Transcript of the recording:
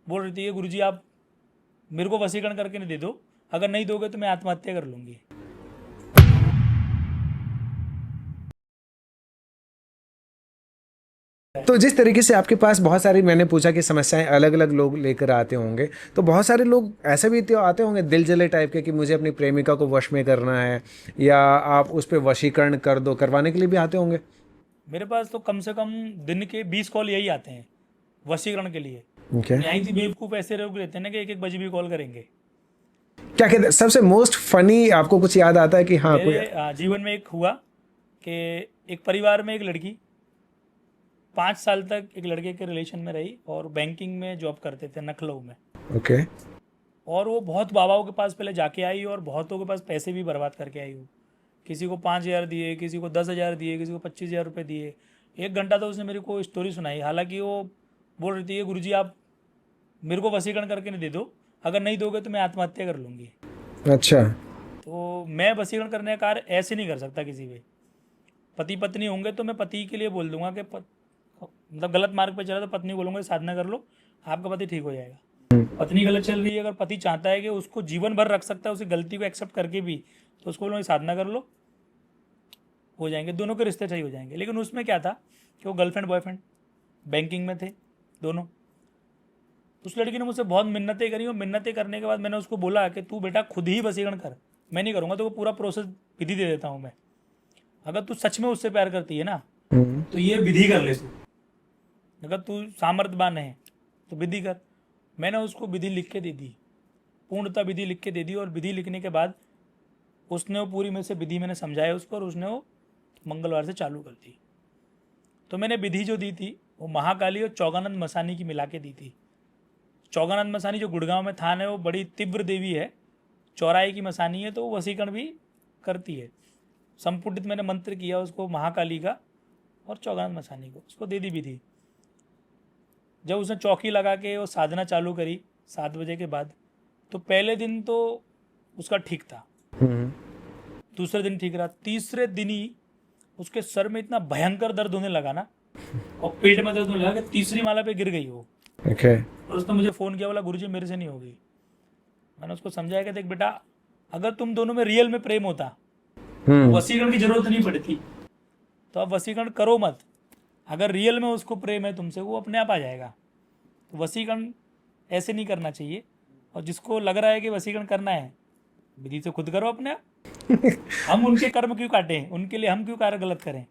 बोल रही थी कि गुरुजी आप मेरे को वशीकरण करके नहीं दे दो, अगर नहीं दोगे तो मैं आत्महत्या कर लूँगी। तो जिस तरीके से आपके पास बहुत सारी, मैंने पूछा कि समस्याएं अलग अलग लोग लेकर आते होंगे, तो बहुत सारे लोग ऐसे भी तो आते होंगे दिल जले टाइप के कि मुझे अपनी प्रेमिका को वश में करना है, या आप उस पर वशीकरण कर दो, करवाने के लिए भी आते होंगे। मेरे पास तो कम से कम दिन के 20 कॉल यही आते हैं वशीकरण के लिए। ओके। और यहीं से बेवकूफ़ ऐसे लोग रहते हैं ना कि एक एक बजे भी कॉल करेंगे। क्या कहते हैं, सबसे मोस्ट फनी आपको कुछ याद आता है कि हाँ कोई। मेरे जीवन में एक हुआ कि एक परिवार में एक लड़की 5 साल तक एक लड़के के रिलेशन में रही और बैंकिंग में जॉब करते थे लखनऊ में। ओके। और वो बहुत बाबाओं के पास पहले जाके आई और बहुतों के पास पैसे भी बर्बाद करके आई वो। किसी को 5,000 दिए, किसी को 10,000 दिए, किसी को 25,000 रुपये दिए। 1 घंटा तो उसने मेरे को स्टोरी सुनाई। हालांकि वो बोल रही थी कि गुरुजी आप मेरे को वशीकरण करके नहीं दे दो, अगर नहीं दोगे तो मैं आत्महत्या कर लूँगी। अच्छा। तो मैं वशीकरण करने का कार्य ऐसे नहीं कर सकता किसी पे। पति पत्नी होंगे तो मैं पति के लिए बोल दूंगा कि मतलब गलत मार्ग पे चला तो पत्नी को बोलूँगा साधना कर लो, आपका पति ठीक हो जाएगा। पत्नी गलत चल रही है, अगर पति चाहता है कि उसको जीवन भर रख सकता है, उसी गलती को एक्सेप्ट करके भी, तो उसको बोलूँगा साधना कर लो, हो जाएंगे, दोनों के रिश्ते सही हो जाएंगे। लेकिन उसमें क्या था कि वो गर्लफ्रेंड बॉयफ्रेंड बैंकिंग में थे दोनों। उस लड़की ने मुझसे बहुत मिन्नतें करी और मिन्नतें करने के बाद मैंने उसको बोला कि तू बेटा खुद ही वशीकरण कर, मैं नहीं करूँगा, तो वो पूरा प्रोसेस विधि दे देता हूँ मैं। अगर तू सच में उससे प्यार करती है ना तो ये विधि कर ले तू, अगर तू सामर्थ्यवान है तो विधि कर। मैंने उसको विधि लिख के दे दी, पूर्णतः विधि लिख के दे दी। और विधि लिखने के बाद उसने वो पूरी में से विधि मैंने समझाया उसको, और उसने वो मंगलवार से चालू कर दी। तो मैंने विधि जो दी थी वो महाकाली और चौगानंद मसानी की मिला के दी थी। चौगानंद मसानी जो गुड़गांव में थान है, वो बड़ी तीव्र देवी है, चौराहे की मसानी है, तो वो वशीकरण भी करती है। संपुटित मैंने मंत्र किया उसको महाकाली का और चौगानंद मसानी को, उसको दे दी विधि। जब उसने चौकी लगा के वो साधना चालू करी 7 बजे के बाद, तो पहले दिन तो उसका ठीक था, दूसरे दिन ठीक रहा, तीसरे दिन ही उसके सर में इतना भयंकर दर्द होने लगा ना, और पेट में दर्द होने लगा कि तीसरी माला पे गिर गई वो। ओके। और उसने मुझे फ़ोन किया, बोला गुरुजी मेरे से नहीं होगी। मैंने उसको समझाया कि देख बेटा, अगर तुम दोनों में रियल में प्रेम होता तो वशीकरण की जरूरत नहीं पड़ती, तो अब वशीकरण करो मत। अगर रियल में उसको प्रेम है तुमसे, वो अपने आप आ जाएगा। तो वशीकरण ऐसे नहीं करना चाहिए। और जिसको लग रहा है कि वशीकरण करना है, विधि से खुद करो अपने आप। हम उनके कर्म क्यों काटें, उनके लिए हम क्यों कार्य गलत करें।